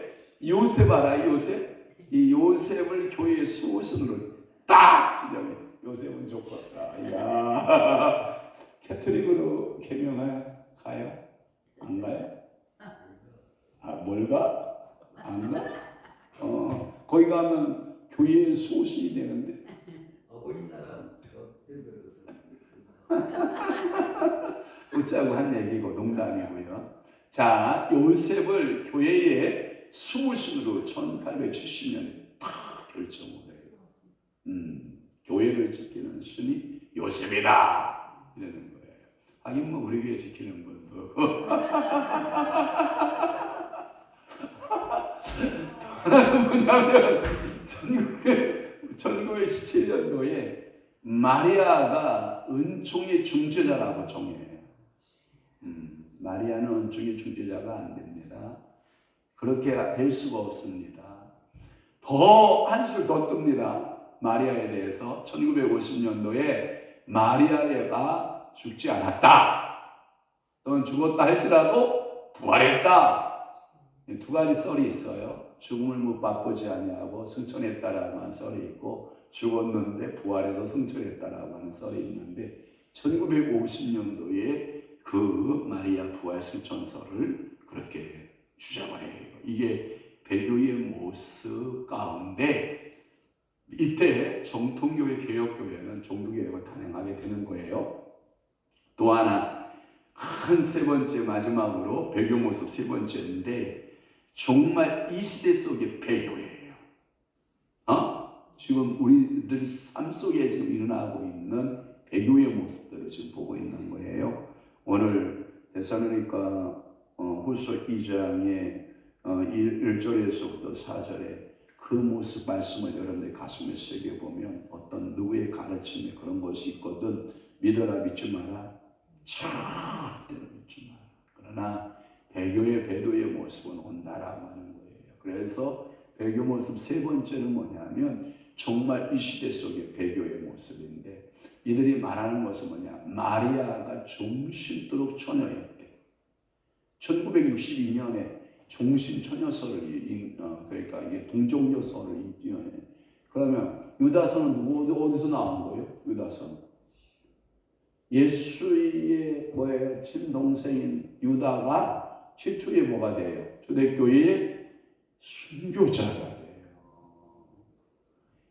요셉 알아? 요셉? 이 요셉을 교회의 수호신으로 딱 지정해. 요셉은 좋겠다. 이야, 캐톨릭으로 개명하여 가요? 안 가요? 뭘 가? 안 가? 거기 가면 교회의 수호신이 되는데. 우리나라 웃자고 한 얘기고 농담이고요. 자, 요셉을 교회의 수호신으로 1870년에 다 결정을 해요. 교회를 지키는 신이 요셉이다 이러는 거예요. 하긴 뭐 우리 교회 지키는 건 뭐고. 뭐냐면 1917년도에 마리아가 은총의 중재자라고 정해요. 마리아는 은총의 중재자가 안 됩니다. 그렇게 될 수가 없습니다. 더 한술 더 뜹니다. 마리아에 대해서 1950년도에 마리아가 죽지 않았다. 또는 죽었다 할지라도 부활했다. 두 가지 썰이 있어요. 죽음을 못 맛보지 아니하고 승천했다라고 하는 썰이 있고 죽었는데 부활해서 승천했다라고 하는 썰이 있는데 1950년도에 그 마리아 부활 승천설을 그렇게 주장을 해요. 이게 배교의 모습 가운데 이때 정통교회 개혁교회는 종교개혁을 단행하게 되는 거예요. 또 하나 큰 세 번째 마지막으로 배교 모습 세 번째인데 정말 이 시대 속의 배교예요. 지금 우리들 삶 속에 지금 일어나고 있는 배교의 모습들을 지금 보고 있는 거예요. 오늘 데살로니가 후서 2장의 1절에서부터 4절에 그 모습 말씀을 여러분들 가슴에 새겨보면 어떤 누구의 가르침에 그런 것이 있거든. 믿어라 믿지 마라. 절대로 믿지 마라. 그러나 배교의 배도의 모습은 온다라고 하는 거예요. 그래서 배교 모습 세 번째는 뭐냐면 정말 이 시대 속의 배교의 모습인데 이들이 말하는 것은 뭐냐. 마리아가 종신토록 처녀였대. 1962년에 종신처녀서를 그러니까 이게 동정녀서를 그러면 유다서는 어디서 나온 거예요? 유다서는 예수의 친동생인 유다가 최초의 뭐가 돼요? 초대교회의 순교자가 돼요.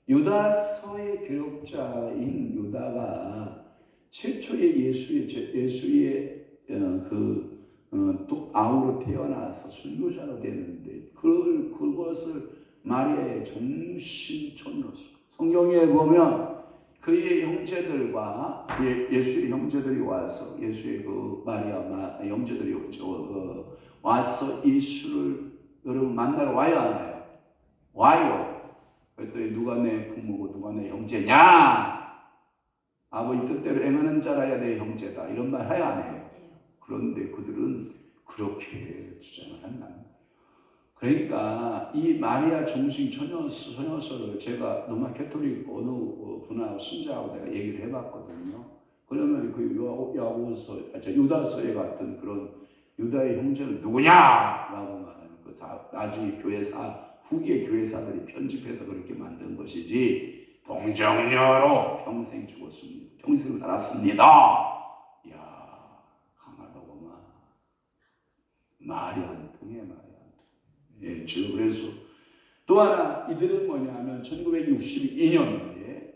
유다서의 기록자인 유다가 최초의 예수의 또 아우로 태어나서 순교자로 되는데 그것을 마리아의 종신처녀서 성경에 보면 그의 형제들과 예수의 형제들이 와서 예수의 마리아 형제들이 와서 예수를 여러분 만나러 와요 안 와요? 와요. 그랬더니 누가 내 부모고 누가 내 형제냐? 아버지 뜻대로 행하는 자라야 내 형제다. 이런 말 해야 안 해요? 그런데 그들은 그렇게 주장을 한다. 그러니까 이 마리아 종신 처녀서를 제가 로마 캐톨릭 어느 분하고 신자하고 내가 얘기를 해봤거든요. 그러면 그 유다서에 같은 그런 유다의 형제는 누구냐라고 말하는 그 나중에 후기의 교회사들이 편집해서 그렇게 만든 것이지 동정녀로 평생 죽었습니다. 평생 살았습니다. 말이 안 통해, 말이 안 통해. 그래서 또 하나 이들은 뭐냐면 1962년도에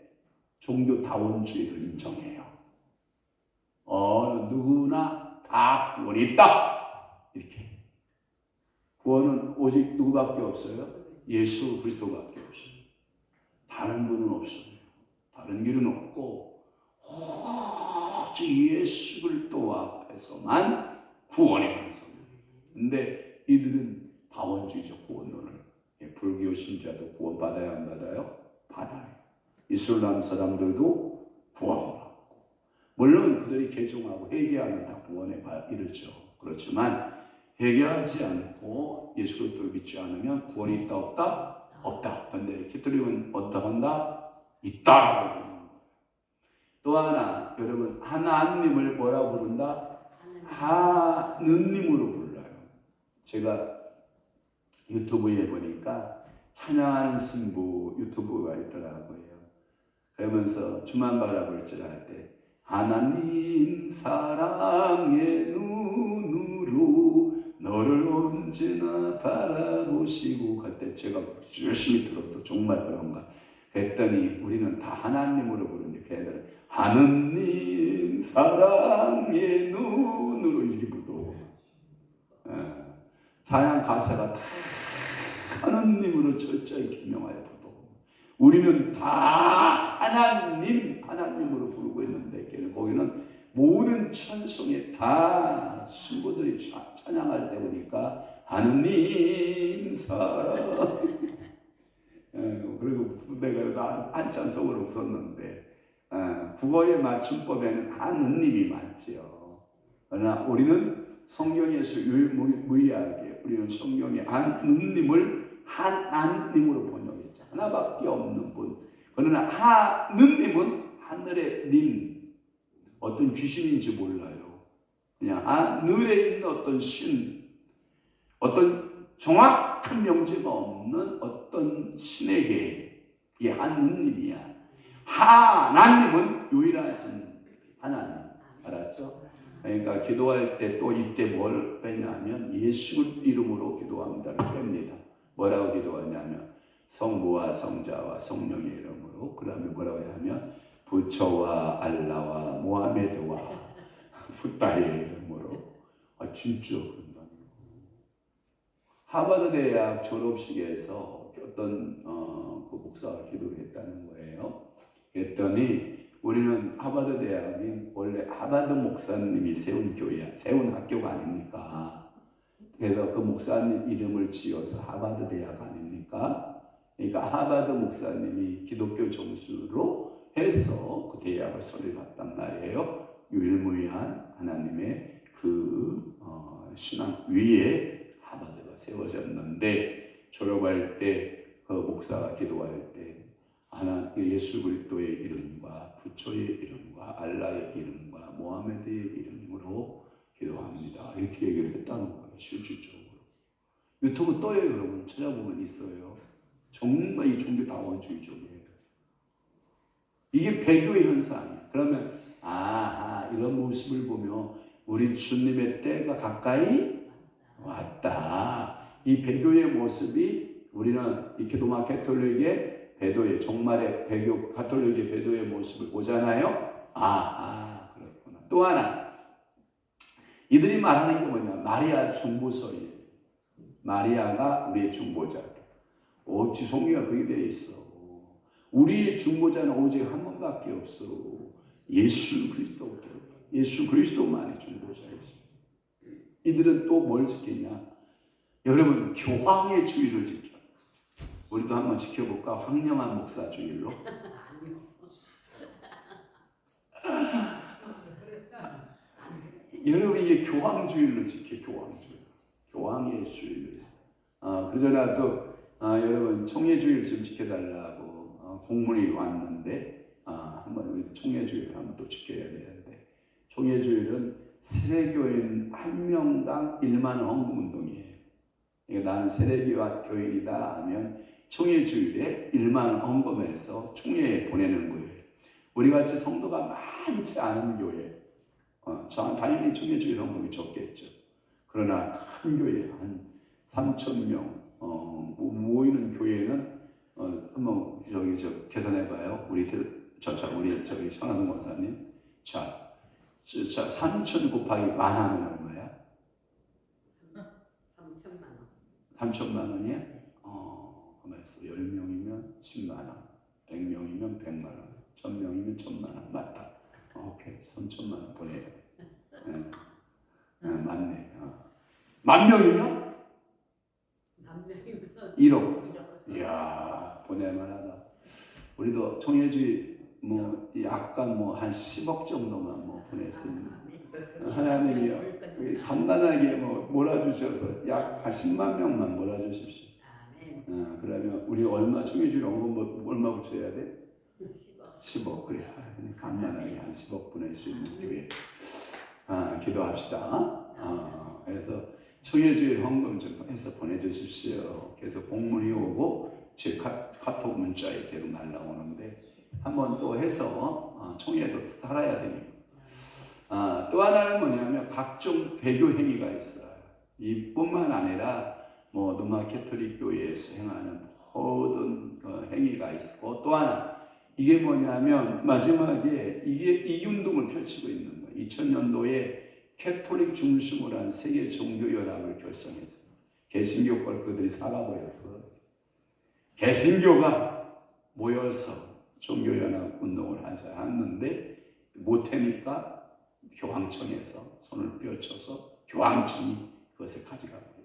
종교 다원주의를 인정해요. 누구나 다 구원이 있다. 이렇게. 구원은 오직 누구밖에 없어요? 예수 그리스도밖에 없어요. 다른 분은 없어요. 다른 길은 없고 오직 예수 그리스도 앞에서만 구원이 가능합니다. 근데 이들은 다원주의적 구원론을 불교 신자도 구원받아야 안 받아요? 받아요. 이슬람 사람들도 구원받고 물론 그들이 개종하고 회개하면 다 구원에 이르죠. 그렇지만 회개하지 않고 예수 그리스도를 믿지 않으면 구원이 있다 없다? 없다. 그런데 캐톨릭은 어디다 한다? 있다라고. 또 하나 여러분 하나님을 뭐라고 부른다? 하느님으로 불러요. 제가 유튜브에 보니까 찬양하는 신부 유튜브가 있더라고요. 그러면서 주만 바라볼지라 할 때 하나님 사랑의 눈으로 너를 언제나 바라보시고 그때 제가 열심히 들었어. 정말 그런가? 그랬더니 우리는 다 하나님으로 부르는데 걔들은 하느님 사랑의 눈으로 이렇게 부르고 찬양 가사가 다 하나님으로 철저히 기명하여 부르고 우리는 다 하나님으로 부르고 있는데 거기는 모든 천성에 다 신부들이 찬양할 때 보니까 하느님 사랑 그리고 내가 한참 속으로 웃었는데 국어의 맞춤법에는 하느님이 맞지요. 그러나 우리는 성경에서 유일하게 우리는 성경에 하느님을 하나님으로 번역했죠. 하나밖에 없는 분. 그러나 하느님은 하늘의 님. 어떤 귀신인지 몰라요. 그냥 하늘에 있는 어떤 신. 어떤 정확한 명제가 없는 어떤 신에게 이게 하느님이야. 하나님은 유일하신 하나님. 알았죠? 그러니까 기도할 때 또 이때 뭘 빼냐면 예수 이름으로 기도합니다를 뺍니다. 뭐라고 기도하냐면 성부와 성자와 성령의 이름으로. 그 다음에 뭐라고 하냐면 부처와 알라와 모하메드와 붓다의 이름으로. 진짜 그런다는 거. 하버드 대학 졸업식에서 어떤 그 목사가 기도를 했다는 거예요. 그랬더니 우리는 하버드 대학이 원래 하버드 목사님이 세운 교회야, 세운 학교가 아닙니까? 그래서 그 목사님 이름을 지어서 하버드 대학 아닙니까? 그러니까 하버드 목사님이 기독교 정수로 해서 그 대학을 설립했단 말이에요. 유일무이한 하나님의 그 신앙 위에 하버드가 세워졌는데, 졸업할 때 그 목사가 기도할 때 예수 그리스도의 이름과 부처의 이름과 알라의 이름과 모하메드의 이름으로 기도합니다. 이렇게 얘기를 했다는 거예요. 실질적으로 유튜브 떠요. 여러분 찾아보면 있어요. 정말 이 종교다원주의적이에요. 이게 배교의 현상이에요. 그러면 이런 모습을 보며 우리 주님의 때가 가까이 왔다. 이 배교의 모습이 우리는 이 로마 가톨릭의 배도의 종말의 배교 가톨릭의 배도의 모습을 보잖아요. 그렇구나. 또 하나, 이들이 말하는 게 뭐냐? 마리아 중보서예요. 마리아가 우리의 중보자. 성경에 그렇게 되어 있어. 우리의 중보자는 오직 한 분밖에 없어. 예수 그리스도. 예수 그리스도만이 중보자이지. 이들은 또 뭘 지키냐? 여러분, 교황의 주의를 지켜. 우리도 한번 지켜볼까? 황영한 목사 주일로. 여러분, 이게 교황주의를 지켜. 교황의 주의를. 그러잖아도 여러분 총회주의를 좀 지켜달라고 공문이 왔는데 한번 우리 총회주의를 한번 또 지켜야 되는데, 총회주의는 세례교인 한 명당 1만 원 헌금 운동이에요. 그러니까 나는 세례교인이다 하면 총회주일에 1만 원 헌금해서 총회에 보내는 거예요. 우리 같이 성도가 많지 않은 교회, 당연히 총회주일 헌금이 적겠죠. 그러나 큰 교회 한 3,000명 모이는 교회는 한번 계산해봐요. 우리 선하동 권사님, 자 3,000 곱하기 만 하면 얼마야? 3천만 원. 3천만 원이야? 그래서 10명이면 10만 원, 100명이면 100만 원, 1000명이면 1000만 원. 맞다. 오케이, 3천만 원 보내야 돼. 맞네. 10,000명이면? 1억. 이야, 보낼만하다. 우리도 총회주의 약간 한 10억 정도만 보낼 수 있는. 하나님이 간단하게 몰아주셔서 약 한 10만 명만 몰아주십시오. 그러면 우리 얼마 총회주의 헌금 얼마 붙여야 돼? 10억. 그래. 간단하게 한 10억 보낼 수 있는 교회. 기도합시다. 그래서 총회주의 헌금 좀 해서 보내주십시오. 그래서 공문이 오고 제 카톡 문자에 계속 날라오는데 한번 또 해서 총회도 살아야 되니까. 또 하나는 뭐냐면 각종 배교 행위가 있어요. 이뿐만 아니라 로마 가톨릭 교회에서 행하는 모든 행위가 있고, 또 하나 이게 뭐냐면 마지막에 이 운동을 펼치고 있는 거예요. 2000년도에 가톨릭 중심으로 한 세계 종교연합을 결성했어요. 개신교권 그들이 살아버렸어. 개신교가 모여서 종교연합 운동을 하자 했는데 못하니까 교황청에서 손을 펼쳐서 교황청이 그것을 가져가 버렸어요.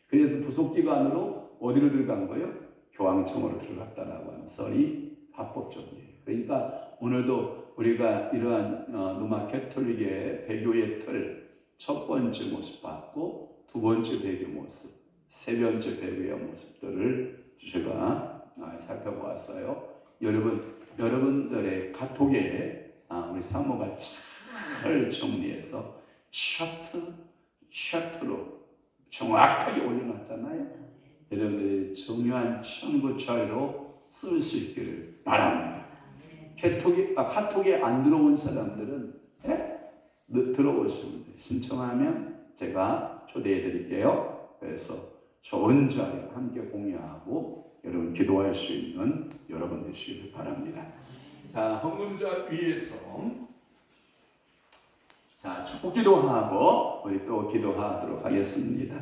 그래서 부속기관으로 어디로 들어간 거예요? 교황청으로 들어갔다라고 하는 썰이 합법적이에요. 그러니까 오늘도 우리가 이러한 로마 가톨릭의 배교의 틀, 첫 번째 모습 봤고, 두 번째 배교 모습, 세 번째 배교의 모습들을 제가 살펴보았어요. 여러분들의 카톡에 우리 사모가 잘 정리해서 차트로 정확하게 올려놨잖아요. 여러분들이 중요한 청구처로 쓸 수 있기를 바랍니다. 카톡에 안 들어온 사람들은 들어오시면 돼요. 신청하면 제가 초대해 드릴게요. 그래서 좋은 자리 함께 공유하고 여러분 기도할 수 있는 여러분 되시길 바랍니다. 자, 헌금자 위에서 자, 축복 기도하고 우리 또 기도하도록 하겠습니다.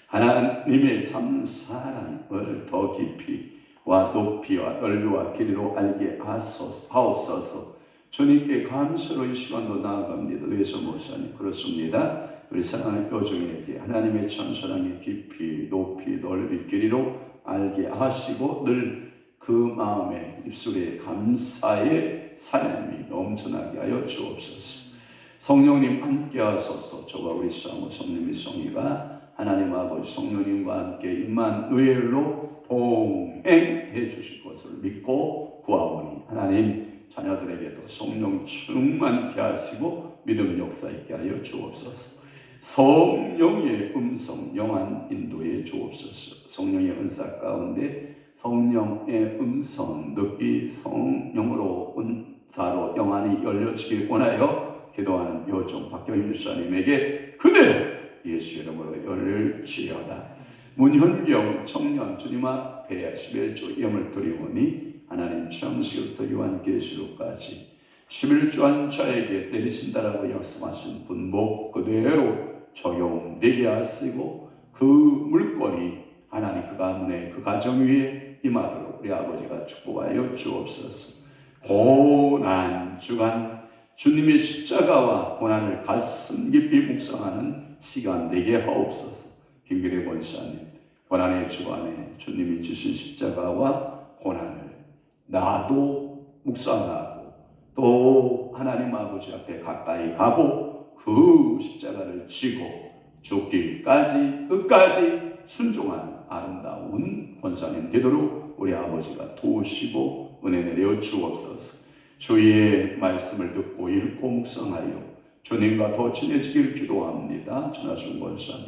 하나님의 참 사랑을 더 깊이와 높이와 넓이와 길이로 알게 하옵소서. 주님께 감사로 이 시간도 나아갑니다. 외서 목사님 그렇습니다. 우리 사랑하는 여종에게 하나님의 참 사랑의 깊이, 높이, 넓이, 길이로 알게 하시고 늘 그 마음에 입술에 감사의 삶이 넘쳐나게 하여 주옵소서. 성령님 함께 하소서. 저와 우리 사모 성령의 성의가 하나님 아버지 성령님과 함께 임마누엘로 동행해 주실 것을 믿고 구하오니 하나님 자녀들에게도 성령 충만케 하시고 믿음 역사 있게 하여 주옵소서. 성령의 음성 영안 인도해 주옵소서. 성령의 은사 가운데 성령의 음성 듣기 성령으로 은사로 영안이 열려지길 원하여 기도하는 여종 박경희 목사님에게 그대로 예수 이름으로 열릴지어다. 문현경 청년 주님 앞에 11조 예물 드리오니 하나님 창세기부터 요한계시록까지 11조 한 자에게 내리신다라고 약속하신 분복 그대로 적용되게 하시고 그 물건이 하나님 그 가문에 그 가정 위에 임하도록 우리 아버지가 축복하여 주옵소서. 고난 주간 주님의 십자가와 고난을 가슴 깊이 묵상하는 시간 되게 하옵소서. 김기래 권사님 고난의 주간에 주님이 지신 십자가와 고난을 나도 묵상하고 또 하나님 아버지 앞에 가까이 가고 그 십자가를 지고 죽기까지 끝까지 순종하는 아름다운 권사님 되도록 우리 아버지가 도우시고 은혜 내려 주옵소서. 주의 말씀을 듣고 읽고 묵상하여 주님과 더 친해지길 기도합니다. 전하신 권사님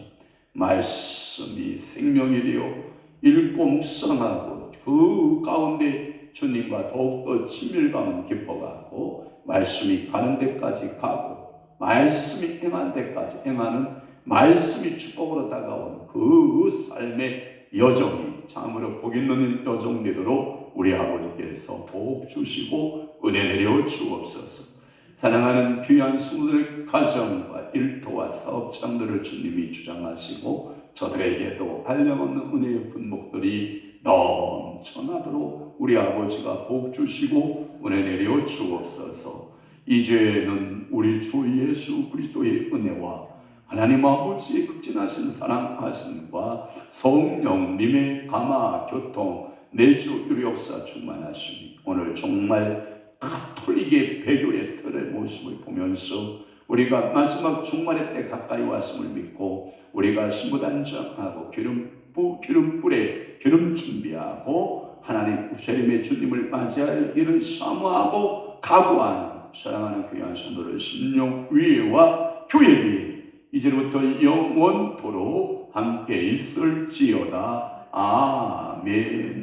말씀이 생명이 되어 읽고 묵상하고 그 가운데 주님과 더욱더 친밀감은 깊어가고 말씀이 가는 데까지 가고 말씀이 행한 데까지 행하는 말씀이 축복으로 다가오는 그 삶의 여정이 참으로 복 있는 여정 되도록 우리 아버지께서 복 주시고 은혜 내려 주옵소서. 사랑하는 귀한 성도들의 가정과 일터와 사업장들을 주님이 주장하시고 저들에게도 한량없는 은혜의 분목들이 넘쳐나도록 우리 아버지가 복 주시고 은혜 내려 주옵소서. 이제는 우리 주 예수 그리스도의 은혜와 하나님 아버지의 극진하신 사랑하심과 성령님의 감화 교통 내주 유력사 충만하시니 오늘 정말 가톨릭의 배교의 틀의 모습을 보면서 우리가 마지막 종말의 때 가까이 왔음을 믿고 우리가 신부단장하고 기름불에 기름 준비하고 하나님 우세림의 주님을 맞이할 일을 사모하고 각오하는 사랑하는 귀한 성도를 심령 위에와 교회 위에 이제부터 영원토록 함께 있을지어다. 아멘.